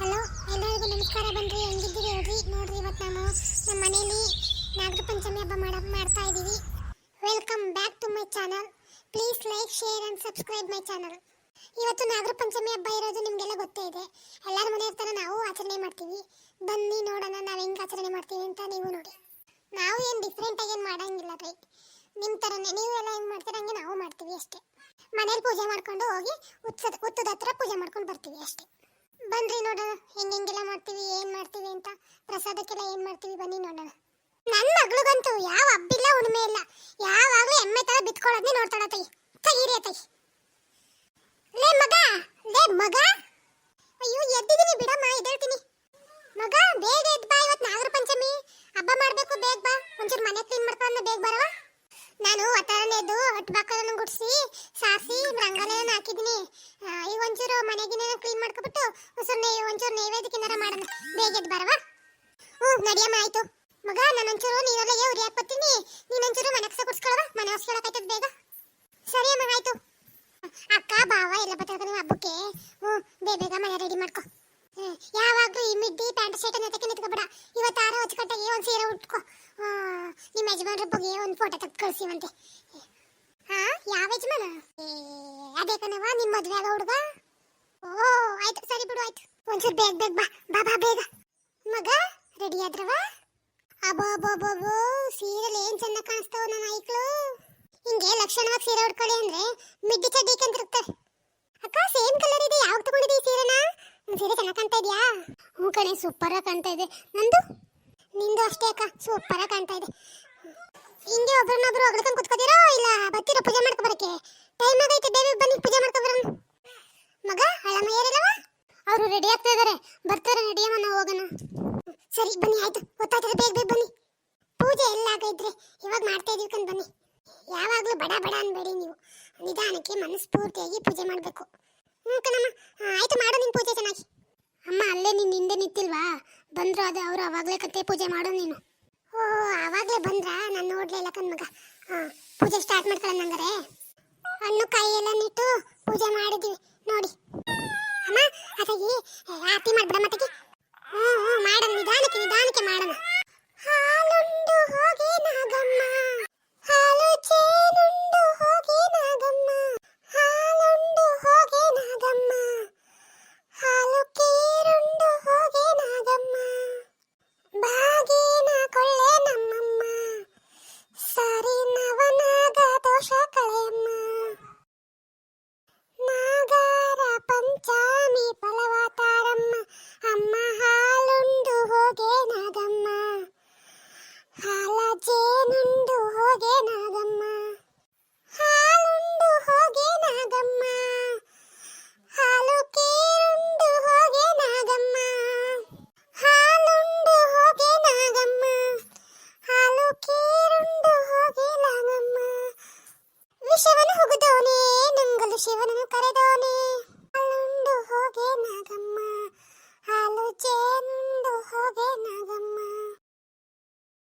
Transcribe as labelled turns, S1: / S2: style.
S1: Hello ಎಲ್ಲರಿಗೂ ನಮಸ್ಕಾರ. ಬನ್ರಿ, ಹೆಂಗಿದ್ದೀರಿ ಹೇಳ್ರಿ. ನೋಡ್ರಿ, ಇವತ್ತು ನಾವು ನಮ್ಮ ಮನೆಯಲ್ಲಿ ನಾಗರ ಪಂಚಮಿ ಹಬ್ಬ ಮಾಡ್ತಾ ಇದ್ದೀವಿ. Welcome back to my channel. Please like, share and subscribe my channel. ಇವತ್ತು ನಾಗರ ಪಂಚಮಿ ಹಬ್ಬ ಇರೋದು ನಿಮಗೆಲ್ಲ ಗೊತ್ತೇ ಇದೆ. ಎಲ್ಲರ ಮನೆ ಥರ ನಾವು ಆಚರಣೆ ಮಾಡ್ತೀವಿ. ಬನ್ನಿ ನೋಡೋಣ ನಾವು ಹೆಂಗೆ ಆಚರಣೆ ಮಾಡ್ತೀವಿ ಅಂತ. ನೀವು ನೋಡಿ, ನಾವು ಏನು ಡಿಫ್ರೆಂಟಾಗಿ ಏನು ಮಾಡೋಂಗಿಲ್ಲ ರೀ. ನಿಮ್ಮ ಥರನೇ ನೀವು ಎಲ್ಲ ಹೆಂಗೆ ಮಾಡ್ತೀರ ಹಂಗೆ ನಾವು ಮಾಡ್ತೀವಿ ಅಷ್ಟೇ. ಮನೇಲಿ ಪೂಜೆ ಮಾಡ್ಕೊಂಡು ಹೋಗಿ ಹುತ್ತದ ಹತ್ರ ಪೂಜೆ ಮಾಡ್ಕೊಂಡು ಬರ್ತೀವಿ ಅಷ್ಟೇ. ಬನ್ರಿ ನೋಡೋಣ ಹೆಂಗೆಲ್ಲ ಮಾಡ್ತೀವಿ, ಏನು ಮಾಡ್ತೀವಿ ಅಂತ. ಪ್ರಸಾದಕ್ಕೆಲ್ಲ ಏನು ಮಾಡ್ತೀವಿ ಬನ್ನಿ ನೋಡೋಣ. ನನ್ನ ಮಗಳಿಗಂತೂ ಯಾವ ಹಬ್ಬಿಲ್ಲ, ಉಣ್ಮೆ ಇಲ್ಲ. ಯಾವಾಗಲೂ ಎಮ್ಮೆ ಥರ ಬಿತ್ಕೊಳ್ಳೋದನ್ನೇ ನೋಡ್ತಾಳ. ತಗಿರಿ ತೈ. ಲೇ ಮಗ, ಅಯ್ಯೋ ಎದ್ದಿದ್ದೀನಿ ಬಿಡಮ್ಮ, ಎದ್ದೇಳ್ತೀನಿ. ಮಗ ಬೇಗ ಎದ್ದು ಬಾ, ಇವತ್ತು ನಾಗರ ಪಂಚಮಿ ಹಬ್ಬ ಮಾಡಬೇಕು. ಬೇಗ ಬಾ, ಒಂಚೂರು ಮನೆ ಕ್ಲೀನ್ ಮಾಡ್ಕೊಂಡು ಬೇಗ ಬರವಾ. ನಾನು ಒತ್ತಾರನೇ ಎದ್ದು ಹೊಟ್ಟು ಬಾಕಲನ್ನು ಗುಡಿಸಿ ಸಾರಿಸಿ ರಂಗೋಲಿಯನ್ನು ಹಾಕಿದ್ದೀನಿ. ಈಗ ಒಂಚೂರು ಮನೆಗಿನ ಕ್ಲೀನ್ ಮಾಡ್ಕೊಬಿಟ್ಟು ಒಂಚೂರು ನೈವೇದ್ಯಕ್ಕಿನಾರ ಮಾಡೋಣ. ಬೇಗ ಎದ್ದು ಬರವಾ. ನಡಿಯಮ್ಮ, ಆಯ್ತು. ಮಗ ನಾನೊಂಚೂರು ನೀರೊಳಗೆ ಉರಿ ಹಾಕ್ಬತ್ತೀನಿ, ನೀನೊಂಚೂರು ಮನೆ ಕಸ ಕುಡ್ಸ್ಕೊಳವ. ಮನೆ ಹೊಸ್ಕೊಳಕಾಯ್ತದ ಬೇಗ. ಸರಿ ಅಮ್ಮ, ಆಯ್ತು. ಅಕ್ಕ ಬಾವ ಎಲ್ಲ ಬರ್ತಾರೆ ನೀವು ಹಬ್ಬಕ್ಕೆ. ಬೇಗ ಮನೆ ರೆಡಿ ಮಾಡ್ಕೊ. ಯಾವಾಗಲೂ ಈ ಮಿಡ್ಡಿ ಪ್ಯಾಂಟ್ ಶರ್ಟ್ ಅನ್ನೋದಕ್ಕೆ ನಿಂತ್ಕೊಬೇಡ. ಇವತ್ತು ಆರೋ ಹೊಚ್ಕಟ್ಟಾಗಿ ಒಂದು ಸೀರೆ ಉಟ್ಕೊ. ನಿಮ್ಮ ಯಜಮಾನ್ರ ಬಗ್ಗೆ ಒಂದು ಫೋಟೋ ತೆಗೆದು ಕಳಿಸಿವಂತೆ. ಯಾವ ಯಜಮಾನ? ಅದೇ ಕಣವ, ನಿಮ್ಮ ಮದುವೆ ಆಗೋ ಹುಡುಗ. ಆಯ್ತು, ಸರಿ ಬಿಡು, ಆಯ್ತು. ಒಂಚೂರು ಬೇಗ ಬಾ ಬೇಗ. ಮಗ ರೆಡಿ ಆದ್ರವ? ಅಬ್ಬೋ ಸೀರೆಲಿ ಏನ್ ಚೆನ್ನಾಗಿ ಕಾಣಿಸ್ತಾವ ನನ್ನ ಐಕ್ಳು. ಹಿಂಗೆ ಲಕ್ಷಣವಾಗಿ ಸೀರೆ ಉಟ್ಕೊಳ್ಳಿ ಅಂದ್ರೆ ಮಿಡ್ಡಿ ಚಡ್ಡಿ ಕಂತಿರ್ತಾರೆ. ಅಕ್ಕ ಸೇಮ್ ಕಲರ್ ಇದೆ, ಯಾವಾಗ ತಗೊಂಡಿದ್ದೀವಿ ಈ ಸೀರೆನ? ಸೀರೆ ಚೆನ್ನಾಗಿ ಕಾಣ್ತಾ ಇದೆಯಾ? ಹ್ಞೂ ಕಣೆ, ಸೂಪರ್ ಆಗಿ ಕಾಣ್ತಾ ಇದೆ. ನಿಂದು ಅಷ್ಟೇ ಅಕ್ಕ, ಸೂಪರ್ ಆಗಿ ಕಾಣ್ತಾ ಇದೆ. ಹಿಂಗೆ ಒಬ್ರನ್ನೊಬ್ರು ಹೊಗಳ್ಕೊಂಡು ಕುತ್ಕೋತೀರೋ ಇಲ್ಲ ಬರ್ತೀರೋ ಪೂಜೆ ಮಾಡ್ಕೊ ಬರಕ್ಕೆ? ಟೈಮ್ ಆಗೈತೆ, ಬೇಗ ಬನ್ನಿ ಪೂಜೆ ಮಾಡ್ಕೊ ಬರೋಣ. ಮಗ ಅಳಮಯ್ಯರಲ್ಲವ? ಅವರು ರೆಡಿ ಆಗ್ತಾ ಇದಾರೆ, ಬರ್ತಾರೆ. ನಡಿಯಮ್ಮ, ನಾವು ಹೋಗೋಣ. ಸರಿ ಬನ್ನಿ, ಆಯ್ತು. ಗೊತ್ತಾಯ್ತದೆ, ಬೇಗ ಬನ್ನಿ. ಪೂಜೆ ಎಲ್ಲ ಆಗೈತ್ರಿ, ಇವಾಗ ಮಾಡ್ತಾ ಇದೀವಿ ಕಣ್. ಬನ್ನಿ. ಯಾವಾಗಲೂ ಬಡ ಅನ್ಬೇಡಿ ನೀವು, ನಿಧಾನಕ್ಕೆ ಮನಸ್ಫೂರ್ತಿಯಾಗಿ ಪೂಜೆ ಮಾಡಬೇಕು. ಹ್ಞೂ ಕಣಮ್ಮ, ಆಯ್ತು, ಮಾಡು ನಿನ್ನ ಪೂಜೆ ಚೆನ್ನಾಗಿ. ಅಮ್ಮ ಅಲ್ಲೇ ನಿನ್ನ ಹಿಂದೆ ನಿಂತಿಲ್ವಾ? ಬಂದ್ರು ಅದೇ ಅವರು ಅವಾಗಲೇ ಕತ್ತೆ ಪೂಜೆ ಮಾಡೋ ನೀನು. ಆವಾಗಲೇ ಬಂದ್ರಾ? ನಾನು ನೋಡ್ಲಿಲ್ಲ ಕಣ್ಮಗ. ಪೂಜೆ ಸ್ಟಾರ್ಟ್ ಮಾಡ್ಕೊಳ್ಳೋಣ. ಹಂಗಾರೆ ಹಣ್ಣು ಕಾಯಿ ಎಲ್ಲ ನಿಟ್ಟು ಪೂಜೆ ಮಾಡಿದ್ವಿ ನೋಡಿ. ಅಮ್ಮ ಅದಾಗಿ ಆರತಿ ಮಾಡ್ಬಿಡ ಮತ್ತಿಗೆ. ಮಾಡೋಣ, ನಿಧಾನಕ್ಕೆ ಮಾಡೋಣ. ಹಾಲುಂಡು ಹೋಗಿ ನಾಗಮ್ಮ, ಹಾಲು ಚೇನುಂಡು ಹೋಗಿ ನಾಗಮ್ಮ, ಹಾಲುಂಡು ಹೋಗಿ ನಾಗಮ್ಮ, ಹಾಲು ಕೇರುಂಡು ಹೋಗಿ ನಾಗಮ್ಮ, ಬಾಗಿನ ಕೊಳ್ಳೆ ನಮ್ಮಮ್ಮ, ಸರಿ ನವನಾಗ ದೋಷ ಕಳೆಯಮ್ಮ, ನಾಗರ ಪಂಚಾಮಿ ಫಲವತಾರಮ್ಮ, ಅಮ್ಮ ಹಾಲುಂಡು ಹೋಗೆ ನಾಗಮ್ಮ, ಹಾಲ ಜೇನುಂಡು ಹೋಗೆ ನಾಗಮ್ಮ, ಹಾಲುಂಡು ಹೋಗೆ ನಾಗಮ್ಮ, ಹಾಲು ಕೇರುಂಡು ಹೋಗೆ ನಾಗಮ್ಮ, ಹಾಲುಂಡು ಹೋಗೆ ನಾಗಮ್ಮ, ಹಾಲು ಕೇರುಂಡು ಹೋಗೆ ನಾಗಮ್ಮ, ವಿಷವನ್ನು ಹುಗಿದೋನೆ ನುಂಗಲು ಶಿವನನ್ನು ಕರೆದೋನೆ,